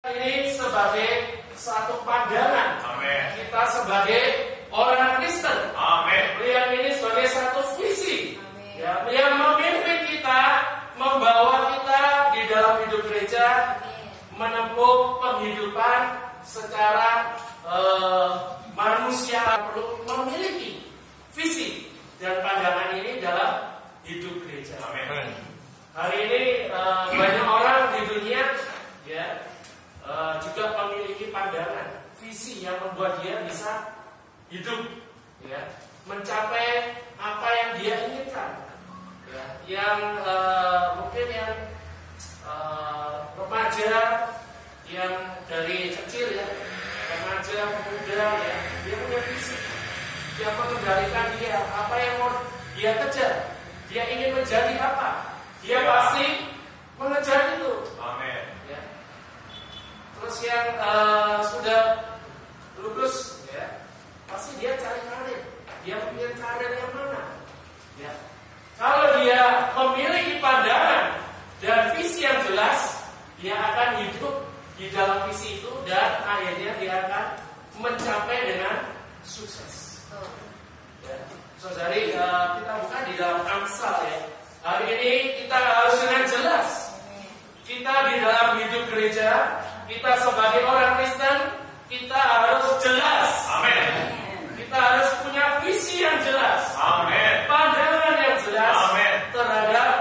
Ini sebagai satu pandangan. Amin. Kita sebagai orang Kristen. Amin. Melihat ini sebagai satu visi. Amin. Ya, yang memimpin kita, membawa kita di dalam hidup gereja, menempuh penghidupan secara manusia perlu memiliki visi dan pandangan ini dalam hidup gereja. Amin. Hari ini banyak orang di dunia ya juga memiliki pandangan, visi yang membuat dia bisa hidup, ya, mencapai apa yang dia inginkan, ya, yang mungkin yang remaja, yang dari kecil ya, remaja, muda, ya, dia punya visi, dia mengendalikan dia, apa yang mau dia kejar, dia ingin menjadi apa, dia pasti mengejar itu. Amin. Ya. Terus yang sudah lulus, ya, pasti dia cari karir. Dia memilih karir yang mana? Ya. Kalau dia memiliki pandangan dan visi yang jelas, dia akan hidup di dalam visi itu dan akhirnya dia akan mencapai dengan sukses. Ya. Saudari, kita bukan di dalam Amsal ya. Hari ini kita harus dengan jelas. Kita di dalam hidup gereja, kita sebagai orang Kristen, kita harus jelas. Amin. Kita harus punya visi yang jelas. Amin. Pandangan yang jelas. Amin. Terhadap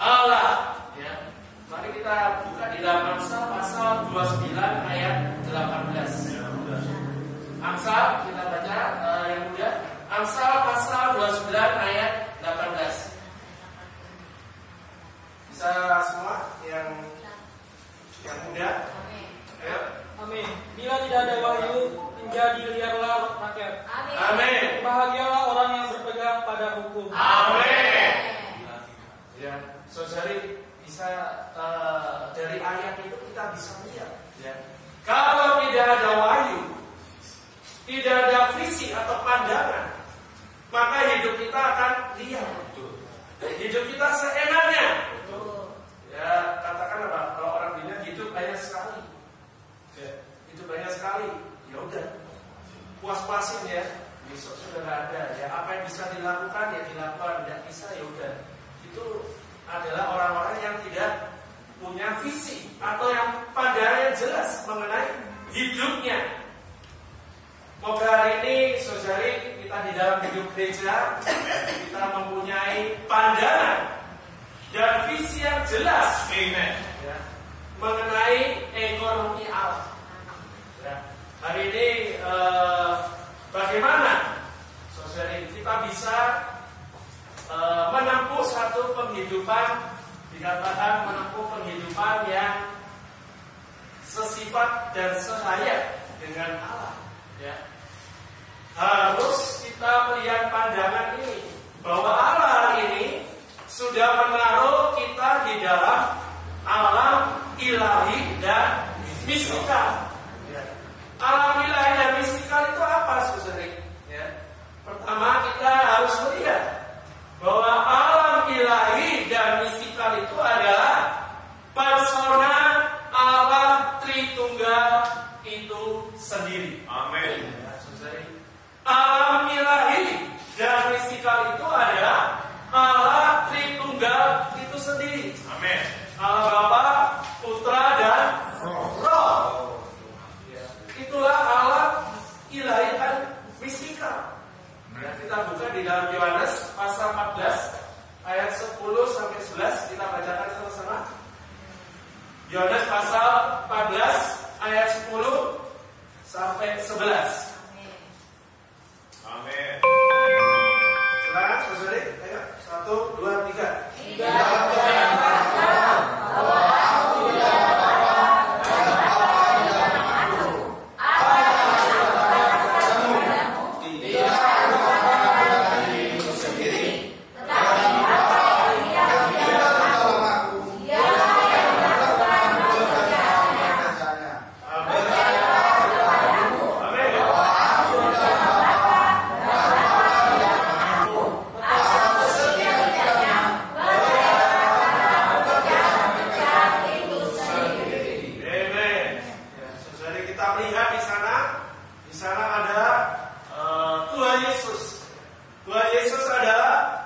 Allah. Ya. Mari kita buka di dalam Amsal pasal 29 ayat 18. Amsal, kita baca yang mudah. Amsal pasal 29 ayat 18. Bisa semua yang muda? Ayo. Amin. Bila tidak ada wahyu, menjadi liarlah rakyat. Amin. Bahagialah orang yang berpegang pada hukum. Amin. Ya, saudari, bisa dari ayat itu kita bisa lihat. Ya. Kalau tidak ada wahyu, tidak ada visi atau pandangan, maka hidup kita akan liar. Hidup kita seenaknya. Ya, katakan apa? Kalau orang bilang hidup banyak sekali. Ya, hidup banyak sekali. Ya udah, puas-puasin ya. Besok sudah nggak ada. Ya, apa yang bisa dilakukan ya dilakukan. Tidak bisa ya udah. Itu adalah orang-orang yang tidak punya visi atau yang pandangan jelas mengenai hidupnya. Moga hari ini, saudari, kita di dalam hidup gereja, kita mempunyai pandangan dan visi yang jelas. Amen. Ya, mengenai ekonomi Allah. Ya, hari ini bagaimana, saudari, kita bisa menempuh satu penghidupan, dikatakan menempuh penghidupan yang sesifat dan selayak dengan Allah. Ya. Harus kita melihat pandangan ini bahwa Allah ini sudah menaruh kita di dalam alam ilahi dan mistikal. Ya. Alam ilahi dan mistikal itu apa, saudari? Ya. Pertama, kita harus melihat bahwa alam ilahi dan mistikal itu adalah persona Allah Tritunggal itu sendiri. Amin. Ya, saudari. Alam ilahi dan mistikal itu adalah Allah Tritunggal itu sendiri. Amin. Allah Bapa, Putra dan Roh. Ya. Itulah Allah ilahi dan mistikal. Ya, kita buka di dalam Yohanes pasal 14 ayat 10 sampai 11, kita bacakan sama-sama. Yohanes pasal 14 ayat 10 sampai 11. Amin. Silakan, saudari. Ayo, 1, 2, 3. Amin. kita melihat di sana ada Tuhan Yesus. Tuhan Yesus adalah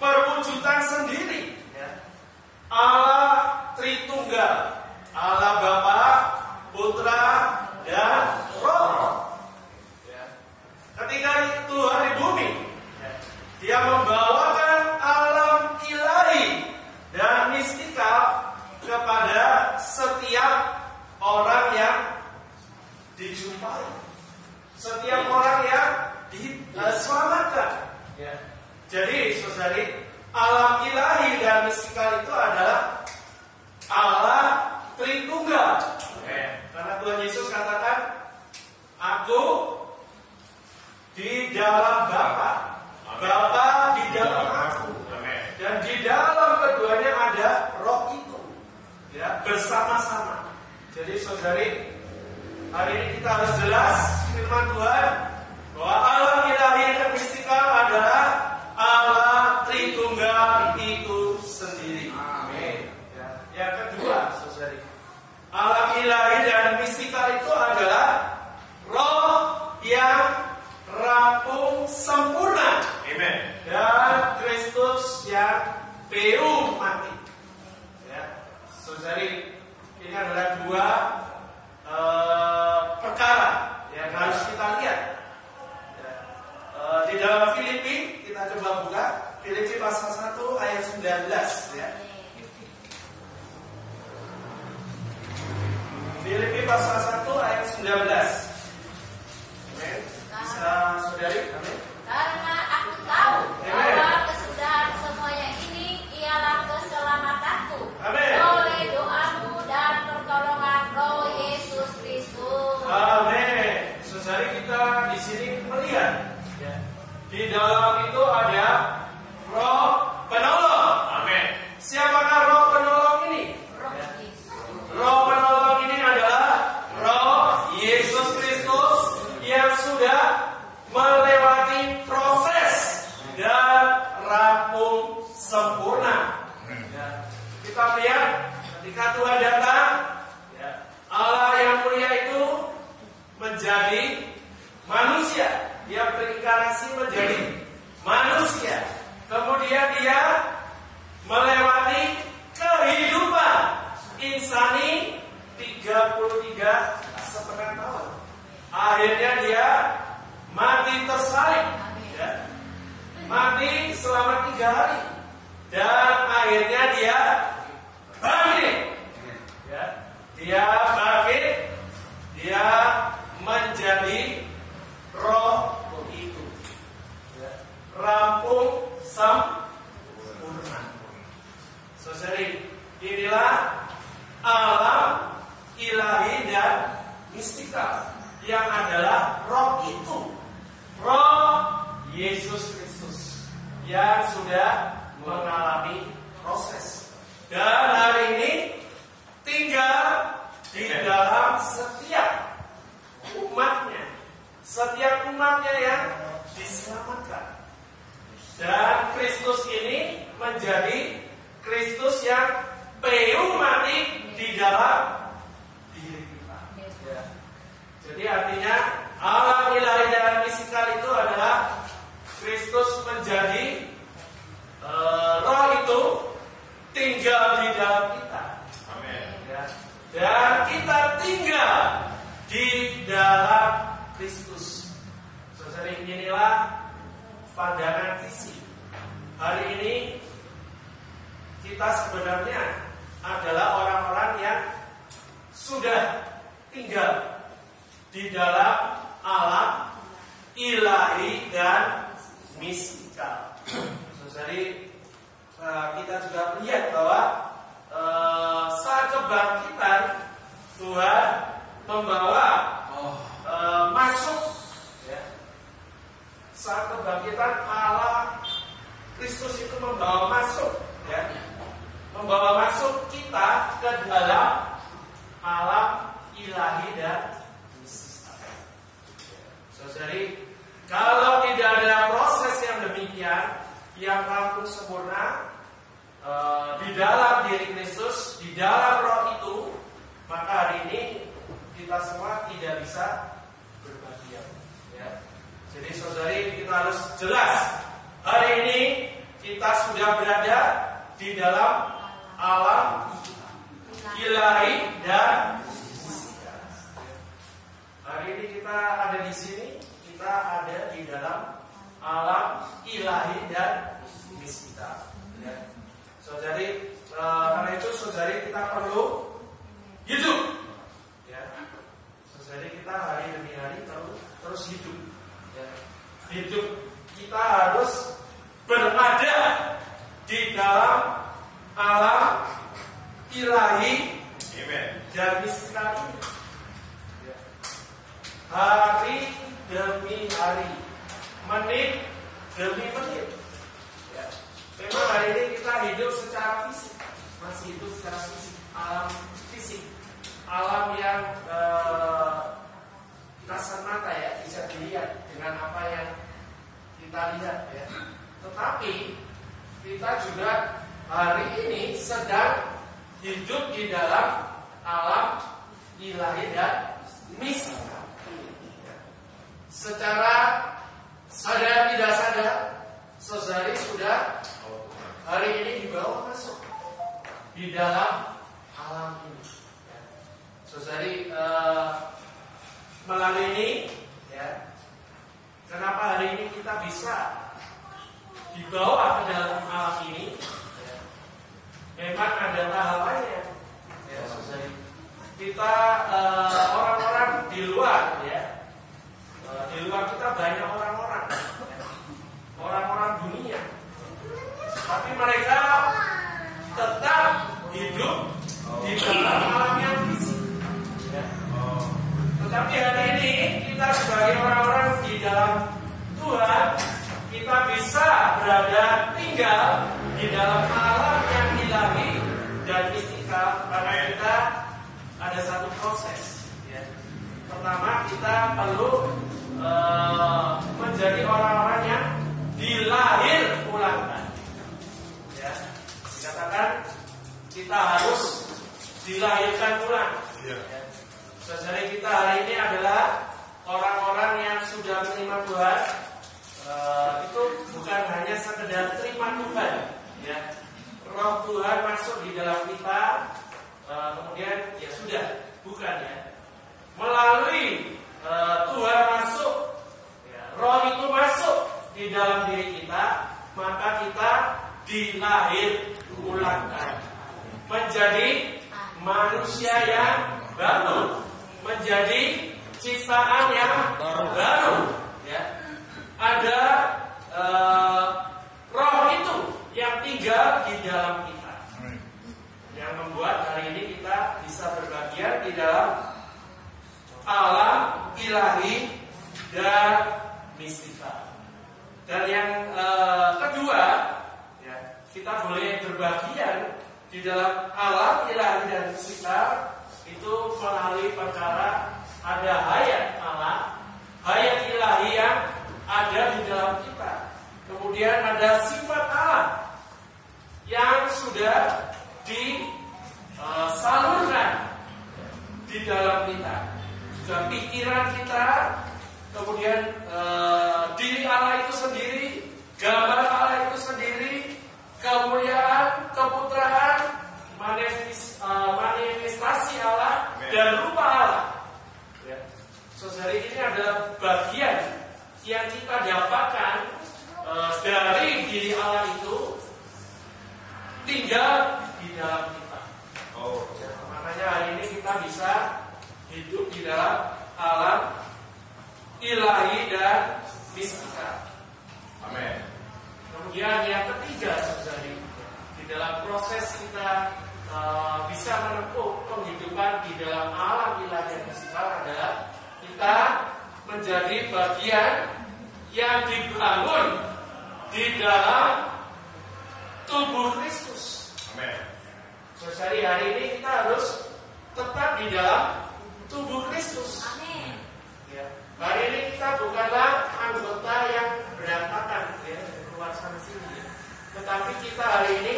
perwujudan sendiri, ya. Allah Tritunggal, Allah Bapa, Putra, dan Roh. Ya. Ketika Tuhan di bumi, ya, Dia membawakan alam ilahi dan mistikal kepada setiap orang yang dijumpai, setiap orang yang diselamatkan. Ya. Jadi, saudari, alam ilahi dan mistikal itu adalah Allah Tritunggal. Karena Tuhan Yesus katakan, Aku di dalam Bapa, Bapa di dalam Aku, dan di dalam keduanya ada Roh itu, ya, bersama-sama. Jadi, saudari, hari ini kita harus jelas firman Tuhan bahwa alam ilahi dan mistikal adalah Allah Tritunggal itu sendiri. Amin. Ya. Yang kedua, saudari, alam ilahi dan mistikal itu adalah Roh yang rampung sempurna. Amen. Dan Kristus yang peum mati. Ya. Saudari, ini adalah dua perkara yang harus kita lihat. Ya. Di dalam Filipi, kita coba buka Filipi pasal 1 ayat 19, ya. Filipi pasal 1 ayat 19. Amin. Bisa saudari? Amin. Karena aku tahu bahwa kesudahan semuanya ini ialah keselamatanku. Amin. Oleh doamu dan pertolongan Roh Yesus Kristus. Amin. Saudari, kita di sini melihat, ya, di dalam itu ada Roh penolong. Amin. Siapakah Roh penolong ini? Roh Yesus. Roh penolong ini adalah Roh Yesus Kristus yang sudah melewati proses dan rampung sempurna. Ya. Kita lihat ketika Tuhan datang, ya, Allah yang mulia itu menjadi manusia. Dia berinkarnasi menjadi manusia. Kemudian dia melewati kehidupan insani 33,5 tahun. Akhirnya dia mati tersalib, ya. Mati selama 3 hari, dan akhirnya dia bangkit, ya. Dia bangkit, dia menjadi Roh itu, ya. Rampung sempurna. Saudari, inilah alam ilahi dan mistikal yang adalah Roh itu, Roh Yesus Kristus yang sudah mengalami proses dan hari ini tinggal di dalam setiap umatnya yang diselamatkan. Dan Kristus ini menjadi Kristus yang peum mati di dalam diri kita. Ya. Jadi artinya alam ilahi dan mistikal itu adalah Kristus menjadi Roh itu tinggal di dalam kita. Amin. Ya. Dan kita tinggal di dalam Kristus. Saudari, inilah pandangan visi. Hari ini kita sebenarnya adalah orang-orang yang sudah tinggal di dalam alam ilahi dan mistikal. Saudari, kita juga melihat bahwa saat kebangkitan Tuhan membawa masuk, ya. Saat kebangkitan Allah Kristus itu membawa masuk, ya, membawa masuk kita ke dalam alam ilahi dan mistikal. Saudari, kalau tidak ada proses yang demikian yang rampung sempurna di dalam diri Kristus, di dalam Roh itu, maka hari ini kita semua tidak kita harus jelas. Hari ini kita sudah berada di dalam alam ilahi dan mistika. Hari ini kita ada di sini, kita ada di dalam alam ilahi dan mistika. Ya. Saudari, karena itu saudari kita perlu hidup. Ya. Saudari kita hari demi hari terus hidup. Ya. Hidup kita harus berada di dalam alam ilahi dan mistika ini. Ya. Hari demi hari, menit demi menit. Ya. Memang hari ini kita hidup secara fisik, masih hidup secara fisik, alam fisik, alam yang kasat mata ya, bisa dilihat dengan apa yang kita lihat ya. Tetapi kita juga hari ini sedang hidup di dalam alam ilahi dan mistika. Secara sadar tidak sadar, saudari sudah hari ini dibawa masuk di dalam alam ini. Saudari melalui ini, ya, kenapa hari ini kita bisa dibawa ke dalam alam ini? Ya, memang ada tahapannya. Ya, saudari. Kita orang-orang di luar, ya. Di luar kita banyak orang-orang, orang-orang dunia, tapi mereka tetap hidup di dalam alam yang fisik. Ya. Tetapi hari ini kita sebagai orang-orang di dalam Tuhan, kita bisa berada tinggal di dalam alam yang ilahi dan mistika. Karena kita ada satu proses. Ya. Pertama, kita perlu menjadi orang-orang yang dilahir ulangkan. Ya, dikatakan kita harus dilahirkan ulang. Ya. Saudara kita hari ini adalah orang-orang yang sudah menerima Tuhan. Itu bukan hanya sekedar terima Tuhan. Ya. Roh Tuhan masuk di dalam kita, kemudian ya sudah, bukan ya. Melalui Tuhan masuk, ya, roh itu masuk di dalam diri kita, maka kita dilahir ulangkan menjadi manusia yang baru, menjadi ciptaan yang baru. Ya. Ada roh itu yang tinggal di dalam kita, yang membuat hari ini kita bisa berbagian di dalam alam ilahi dan mistika. Dan yang kedua, ya, kita boleh berbagian di dalam alam ilahi dan mistika itu melalui perkara ada hayat Allah, hayat ilahi yang ada di dalam kita. Kemudian ada sifat Allah yang sudah disalurkan di dalam kita. Juga pikiran kita, kemudian diri Allah itu sendiri, gambar Allah itu sendiri, kemuliaan, keputraan, manifestasi Allah dan rupa Allah. Ya. Saudari, ini adalah bagian yang kita dapatkan dari diri Allah itu tinggal di dalam kita. Ya, makanya hari ini kita bisa hidup di dalam alam ilahi dan mistika. Amin. Kemudian yang ketiga, saudari, di dalam proses kita bisa menempuh penghidupan di dalam alam ilahi dan mistika adalah kita menjadi bagian yang dibangun di dalam tubuh Kristus. Amin. Saudari, hari ini kita harus tetap di dalam tubuh Kristus. Amin. Ya. Hari ini kita bukanlah anggota yang berantakan, ya, keluar sana sini. Ya. Tetapi kita hari ini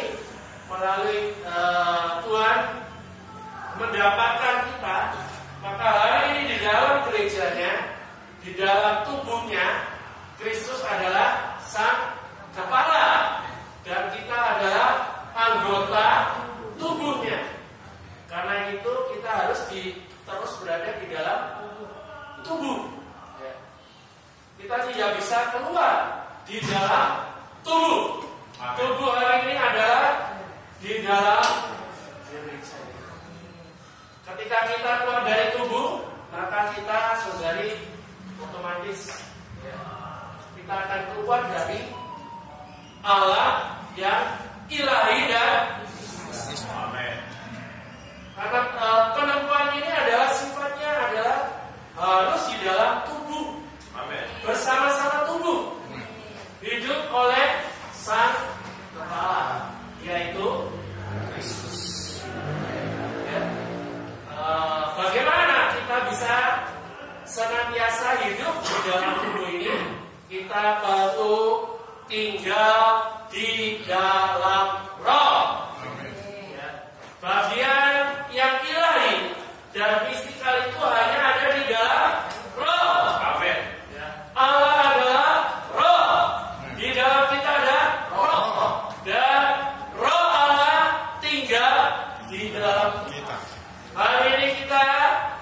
melalui Tuhan mendapatkan kita, maka hari ini di dalam gerejanya, di dalam tubuhnya, Kristus adalah terus berada di dalam tubuh. Ya. Kita tidak bisa keluar di dalam tubuh. Tubuh hari ini adalah di dalam diri saya. Ketika kita keluar dari tubuh, maka kita saudari otomatis ya, kita akan keluar dari Allah yang ilahi dan amin. Karena penemuan ini adalah sifatnya adalah harus di dalam tubuh, amin. Bersama-sama tubuh, hidup oleh Sang Kepala, yaitu Kristus. Ya. Bagaimana kita bisa senantiasa hidup di dalam tubuh ini? Kita perlu tinggal di dalam Roh. Ya. Bagian yang ilahi dan mistikal itu hanya ada di dalam Roh. Amin. Ya. Allah adalah Roh. Di dalam kita ada Roh. Dan Roh Allah tinggal di dalam kita. Hari ini kita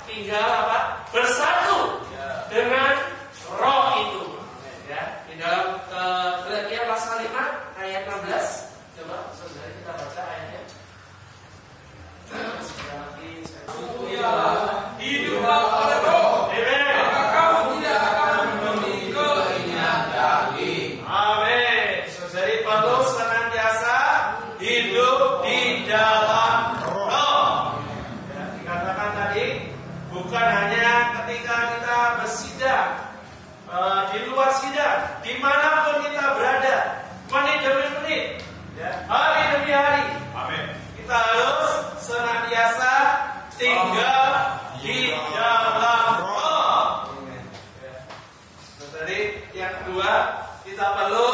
tinggal apa? Bersatu dengan Roh itu. Ya, di dalam Galatia pasal 5 ayat 16. Coba saudara kita baca ayatnya. Hiduplah oleh Roh. Maka kamu tidak akan memenuhi keinginan daging. Amin. Saudari perlu senantiasa hidup di dalam Roh. Ya, dikatakan tadi bukan hanya ketika kita bersidang, di luar sidang, dimanapun kita berada, menit demi menit, ya, hari demi hari. Amin. Kita harus senantiasa tinggal di dalam Roh. Ya. Jadi yang kedua, kita perlu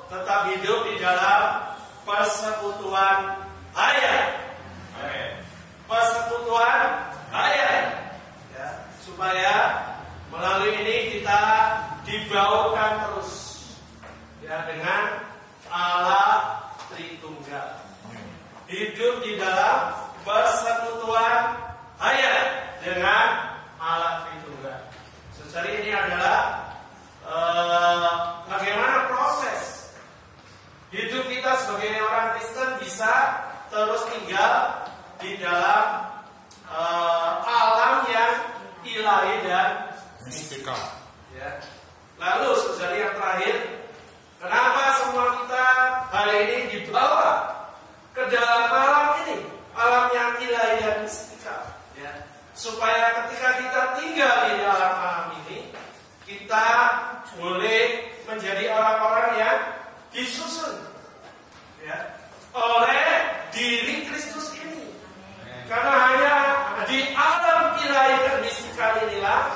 tetap hidup di dalam persekutuan hayat. Amin. Persekutuan hayat, ya, supaya melalui ini kita dibaurkan terus, ya, dengan Allah Tritunggal. Hidup di dalam persekutuan hayat dengan Allah Tritunggal. Jadi ini adalah bagaimana proses hidup kita sebagai orang Kristen bisa terus tinggal di dalam alam yang ilahi dan mistikal. Ya. Lalu saudara yang terakhir, kenapa semua kita hari ini dibawa ke dalam alam ini, alam yang ilahi dan mistikal, ya, supaya ketika kita tinggal di dalam alam ini, kita boleh menjadi orang-orang yang disusun, ya, oleh diri Kristus ini. Karena hanya di alam ilahi dan mistikal inilah,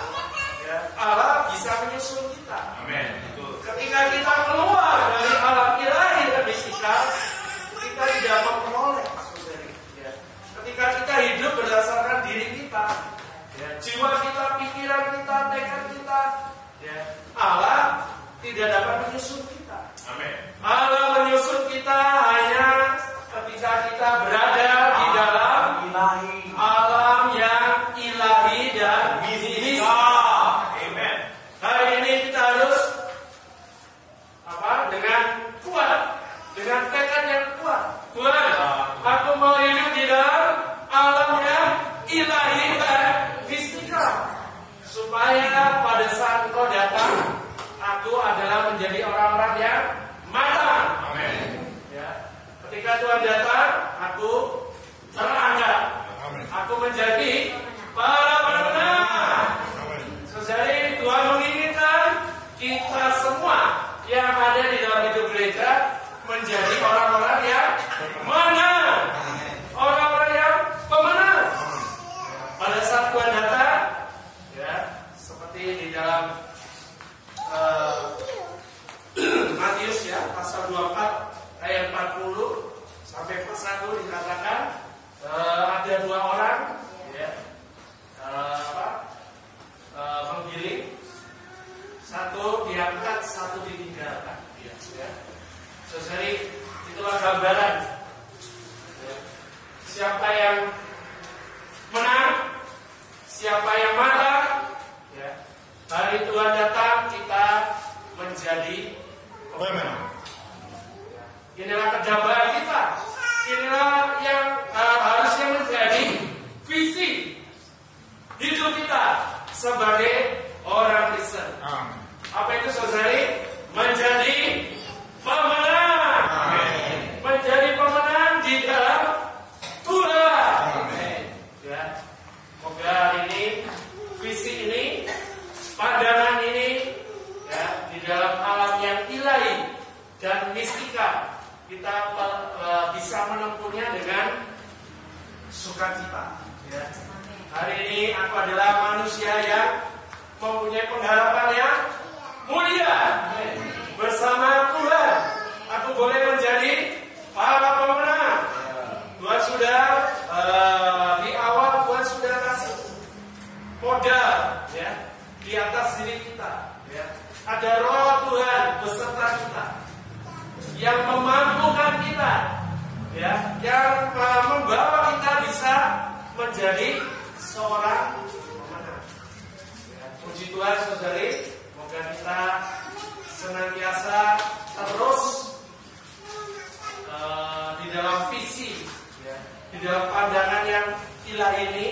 ya, Allah bisa menyusun kita. Amin. Ketika kita keluar dari alam ilahi dan mistikal, kita tidak memperoleh, saudari. Ya. Ketika kita hidup berdasarkan diri kita, ya, jiwa kita, pikiran kita, tekad kita, ya, Allah tidak dapat menyusun kita. Amin. Allah menyusun kita hanya ketika kita berada di dalam alam yang ilahi dan mistikal. Amin. Hari ini kita harus dengan kuat, dengan tekad yang kuat. Tuhan, aku mau hidup di dalam alam yang ilahi dan mistikal, supaya pada saat Engkau datang, aku adalah menjadi orang-orang yang matang. Amin. Ya. Ketika Tuhan datang, aku terangkat. Aku menjadi para pemenang. Saudari, Tuhan menginginkan kita semua yang ada di dalam hidup gereja menjadi orang-orang yang menang, orang-orang yang pemenang. Pada saat Tuhan datang, ya, seperti di dalam siapa yang matang, ya, hari Tuhan datang kita menjadi pemenang. Inilah kedambaan kita. Inilah yang harusnya menjadi visi hidup kita sebagai orang Kristen. Apa itu saudari? Menjadi pemenang. Menjadi pemenang di dalam Tuhan. Ya. Semoga hari ini visi ini, pandangan ini, ya, di dalam alam yang ilahi dan mistika kita bisa menempuhnya dengan sukacita. Ya. Hari ini aku adalah manusia yang mempunyai pengharapan yang mulia. Bersama Tuhan aku boleh menjadi para pemenang. Tuhan sudah di awal Tuhan sudah kasih modal, ya, di atas diri kita, ya. Ada Roh Tuhan beserta kita yang memampukan kita, ya, yang membawa kita bisa menjadi seorang pemenang. Ya, puji Tuhan saudari, semoga kita senantiasa terus di dalam visi, ya, di dalam pandangan yang ilahi ini,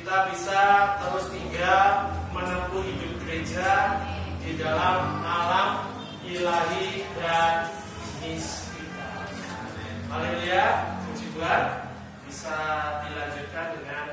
kita bisa terus tinggal menempuh hidup gereja di dalam alam ilahi dan mistika. Haleluya, puji Tuhan. Bisa dilanjutkan dengan